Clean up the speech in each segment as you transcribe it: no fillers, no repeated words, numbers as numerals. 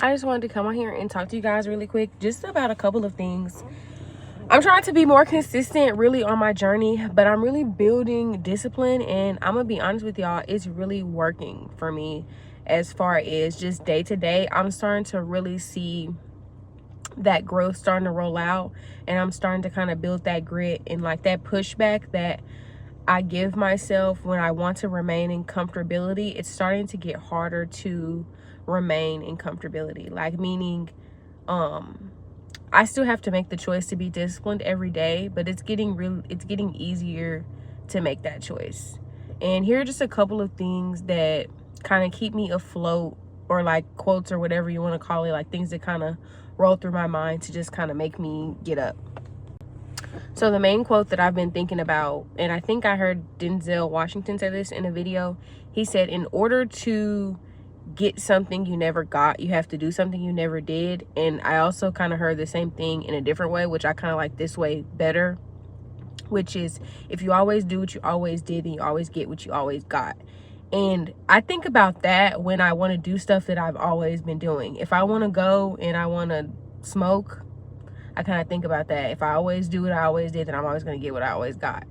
I just wanted to come on here and talk to you guys really quick just about a couple of things. I'm trying to be more consistent really on my journey, but I'm really building discipline, and I'm gonna be honest with y'all, it's really working for me as far as just day to day. I'm starting to really see that growth starting to roll out, and I'm starting to kind of build that grit and like that pushback that I give myself when I want to remain in comfortability. It's starting to get harder to remain in comfortability, like meaning I still have to make the choice to be disciplined every day, but it's getting easier to make that choice. And here are just a couple of things that kind of keep me afloat, or like quotes or whatever you want to call it, like things that kind of roll through my mind to just kind of make me get up. So the main quote that I've been thinking about, and I think I heard Denzel Washington say this in a video, he said, in order to get something you never got, you have to do something you never did. And I also kind of heard the same thing in a different way, which I kind of like this way better, which is, if you always do what you always did, then you always get what you always got. And I think about that when I want to do stuff that I've always been doing. If I want to go and I want to smoke, I kind of think about that. If I always do what I always did, then I'm always going to get what I always got.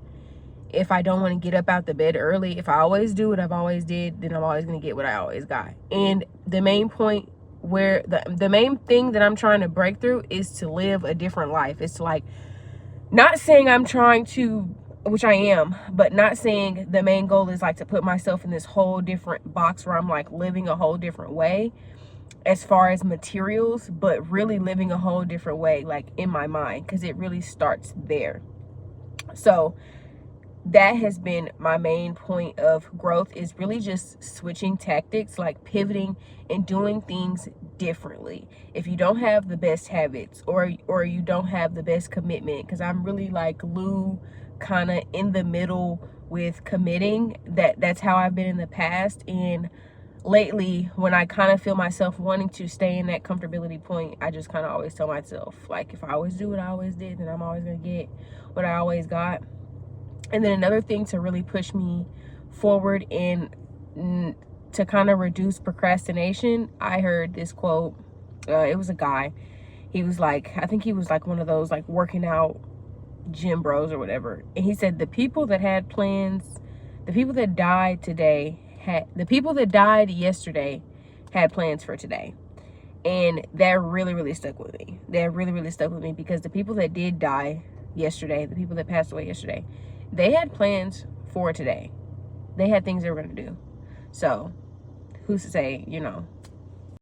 If I don't want to get up out the bed early, if I always do what I've always did, then I'm always going to get what I always got. And the main point where the main thing that I'm trying to break through is to live a different life. It's like, not saying I'm trying to, which I am, but not saying the main goal is like to put myself in this whole different box where I'm like living a whole different way as far as materials, but really living a whole different way, like in my mind, because it really starts there. So that has been my main point of growth, is really just switching tactics, like pivoting and doing things differently. If you don't have the best habits, or you don't have the best commitment, because I'm really like Lou, kind of in the middle with committing, that's how I've been in the past. And lately, when I kind of feel myself wanting to stay in that comfortability point, I just kind of always tell myself, like, if I always do what I always did, then I'm always gonna get what I always got. And then another thing to really push me forward and to kind of reduce procrastination, I heard this quote. It was a guy. He was like, I think he was like one of those like working out gym bros or whatever. And he said, the people that had plans, the people that died today the people that died yesterday had plans for today. And that really, really stuck with me. That really, really stuck with me, because the people that did die yesterday, the people that passed away yesterday, they had plans for today. They had things they were going to do. So who's to say,